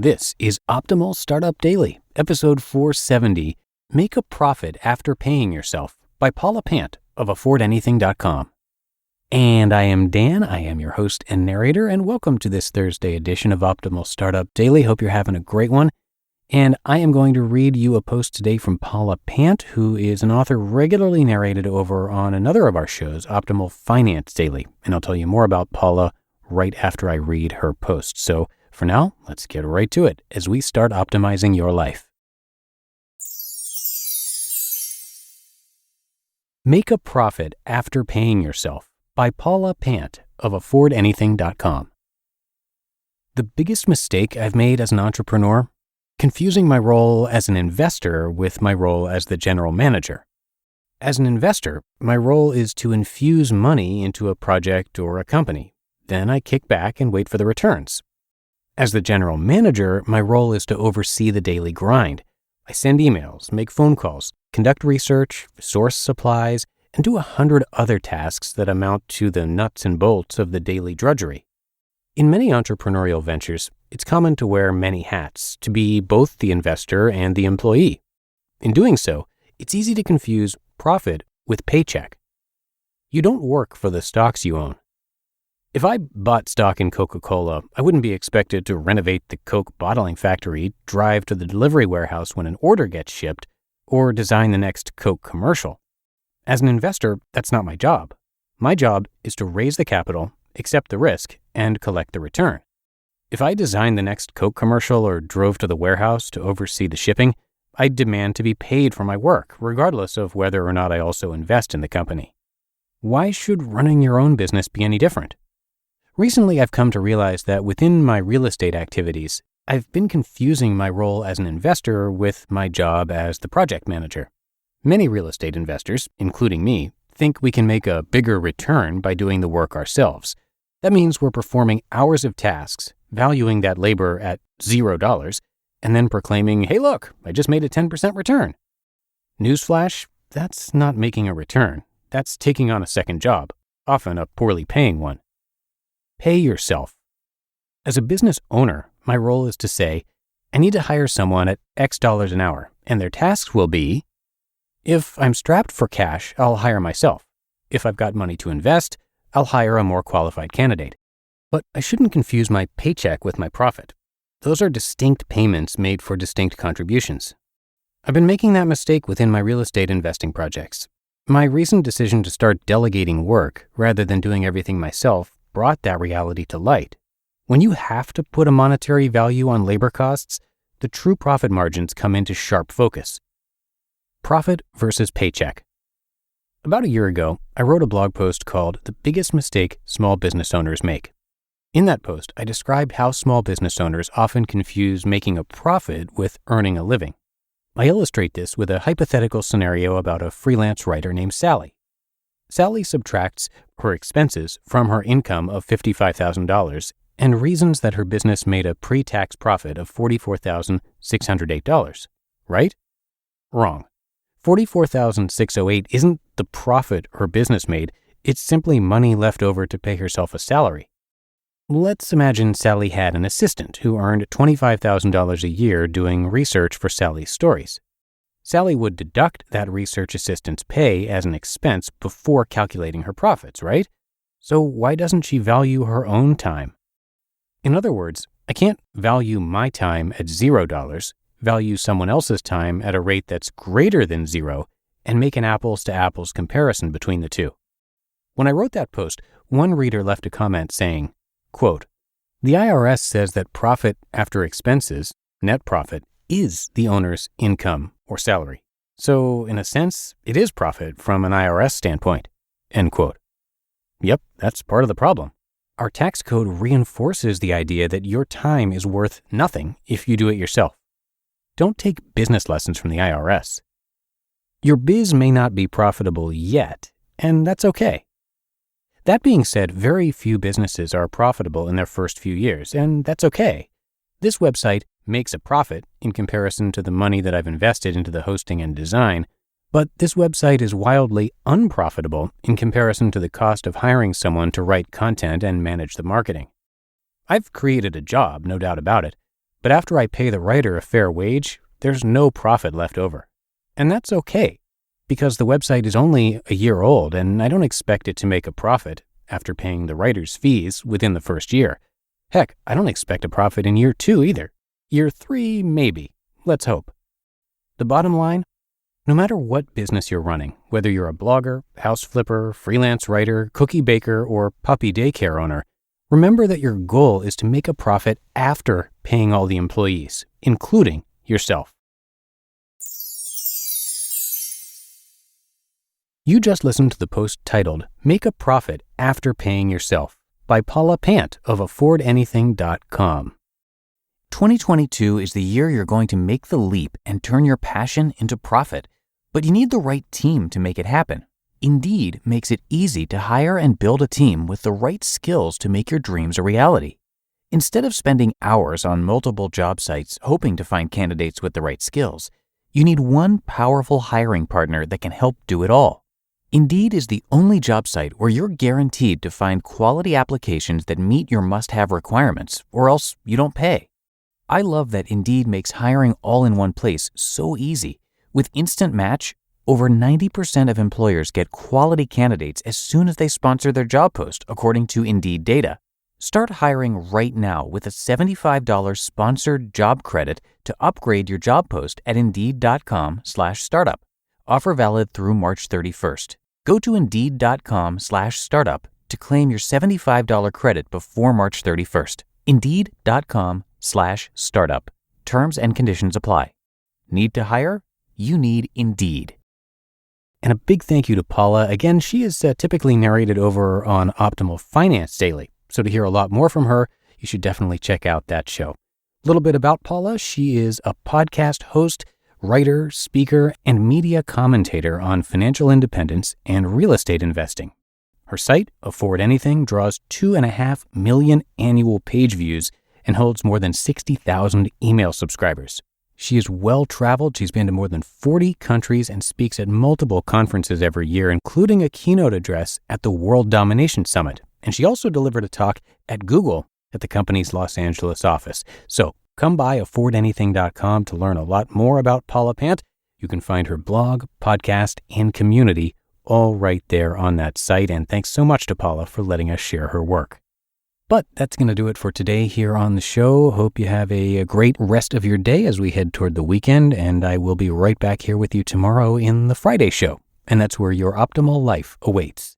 This is Optimal Startup Daily, episode 470, Make a Profit After Paying Yourself by Paula Pant of AffordAnything.com. And I am Dan, I am your host and narrator, and welcome to this Thursday edition of Optimal Startup Daily. Hope you're having a great one. And I am going to read you a post today from Paula Pant, who is an author regularly narrated over on another of our shows, Optimal Finance Daily. And I'll tell you more about Paula right after I read her post. So for now, let's get right to it as we start optimizing your life. Make a Profit After Paying Yourself by Paula Pant of AffordAnything.com. The biggest mistake I've made as an entrepreneur? Confusing my role as an investor with my role as the general manager. As an investor, my role is to infuse money into a project or a company. Then I kick back and wait for the returns. As the general manager, my role is to oversee the daily grind. I send emails, make phone calls, conduct research, source supplies, and do 100 other tasks that amount to the nuts and bolts of the daily drudgery. In many entrepreneurial ventures, it's common to wear many hats, to be both the investor and the employee. In doing so, it's easy to confuse profit with paycheck. You don't work for the stocks you own. If I bought stock in Coca-Cola, I wouldn't be expected to renovate the Coke bottling factory, drive to the delivery warehouse when an order gets shipped, or design the next Coke commercial. As an investor, that's not my job. My job is to raise the capital, accept the risk, and collect the return. If I designed the next Coke commercial or drove to the warehouse to oversee the shipping, I'd demand to be paid for my work, regardless of whether or not I also invest in the company. Why should running your own business be any different? Recently, I've come to realize that within my real estate activities, I've been confusing my role as an investor with my job as the project manager. Many real estate investors, including me, think we can make a bigger return by doing the work ourselves. That means we're performing hours of tasks, valuing that labor at $0, and then proclaiming, hey look, I just made a 10% return. Newsflash, that's not making a return. That's taking on a second job, often a poorly paying one. Pay yourself. As a business owner, my role is to say, I need to hire someone at X dollars an hour, and their tasks will be, if I'm strapped for cash, I'll hire myself. If I've got money to invest, I'll hire a more qualified candidate. But I shouldn't confuse my paycheck with my profit. Those are distinct payments made for distinct contributions. I've been making that mistake within my real estate investing projects. My recent decision to start delegating work rather than doing everything myself brought that reality to light. When you have to put a monetary value on labor costs, the true profit margins come into sharp focus. Profit versus paycheck. About a year ago, I wrote a blog post called The Biggest Mistake Small Business Owners Make. In that post, I described how small business owners often confuse making a profit with earning a living. I illustrate this with a hypothetical scenario about a freelance writer named Sally. Sally subtracts her expenses from her income of $55,000 and reasons that her business made a pre-tax profit of $44,608, right? Wrong. $44,608 isn't the profit her business made, it's simply money left over to pay herself a salary. Let's imagine Sally had an assistant who earned $25,000 a year doing research for Sally's stories. Sally would deduct that research assistant's pay as an expense before calculating her profits, right? So why doesn't she value her own time? In other words, I can't value my time at $0, value someone else's time at a rate that's greater than 0, and make an apples-to-apples comparison between the two. When I wrote that post, one reader left a comment saying, quote, the IRS says that profit after expenses, net profit, is the owner's income or salary. So, in a sense, it is profit from an IRS standpoint, end quote. Yep, that's part of the problem. Our tax code reinforces the idea that your time is worth nothing if you do it yourself. Don't take business lessons from the IRS. Your biz may not be profitable yet, and that's okay. That being said, very few businesses are profitable in their first few years, and that's okay. This website makes a profit in comparison to the money that I've invested into the hosting and design, but this website is wildly unprofitable in comparison to the cost of hiring someone to write content and manage the marketing. I've created a job, no doubt about it, But after I pay the writer a fair wage, there's no profit left over. And that's okay, because the website is only a year old and I don't expect it to make a profit after paying the writer's fees within the first year. Heck, I don't expect a profit in year 2 either. Year 3, maybe. Let's hope. The bottom line, no matter what business you're running, whether you're a blogger, house flipper, freelance writer, cookie baker, or puppy daycare owner, remember that your goal is to make a profit after paying all the employees, including yourself. You just listened to the post titled, Make a Profit After Paying Yourself by Paula Pant of affordanything.com. 2022 is the year you're going to make the leap and turn your passion into profit, but you need the right team to make it happen. Indeed makes it easy to hire and build a team with the right skills to make your dreams a reality. Instead of spending hours on multiple job sites hoping to find candidates with the right skills, you need one powerful hiring partner that can help do it all. Indeed is the only job site where you're guaranteed to find quality applications that meet your must-have requirements, or else you don't pay. I love that Indeed makes hiring all in one place so easy. With Instant Match, over 90% of employers get quality candidates as soon as they sponsor their job post, according to Indeed data. Start hiring right now with a $75 sponsored job credit to upgrade your job post at Indeed.com/startup. Offer valid through March 31st. Go to Indeed.com/startup to claim your $75 credit before March 31st. Indeed.com/startup. Terms and conditions apply. Need to hire? You need Indeed. And a big thank you to Paula. Again, she is typically narrated over on Optimal Finance Daily. So to hear a lot more from her, you should definitely check out that show. A little bit about Paula. She is a podcast host, writer, speaker, and media commentator on financial independence and real estate investing. Her site, Afford Anything, draws 2.5 million annual page views and holds more than 60,000 email subscribers. She is well-traveled. She's been to more than 40 countries and speaks at multiple conferences every year, including a keynote address at the World Domination Summit. And she also delivered a talk at Google at the company's Los Angeles office. So come by affordanything.com to learn a lot more about Paula Pant. You can find her blog, podcast, and community all right there on that site. And thanks so much to Paula for letting us share her work. But that's going to do it for today here on the show. Hope you have a great rest of your day as we head toward the weekend. And I will be right back here with you tomorrow in the Friday show. And that's where your optimal life awaits.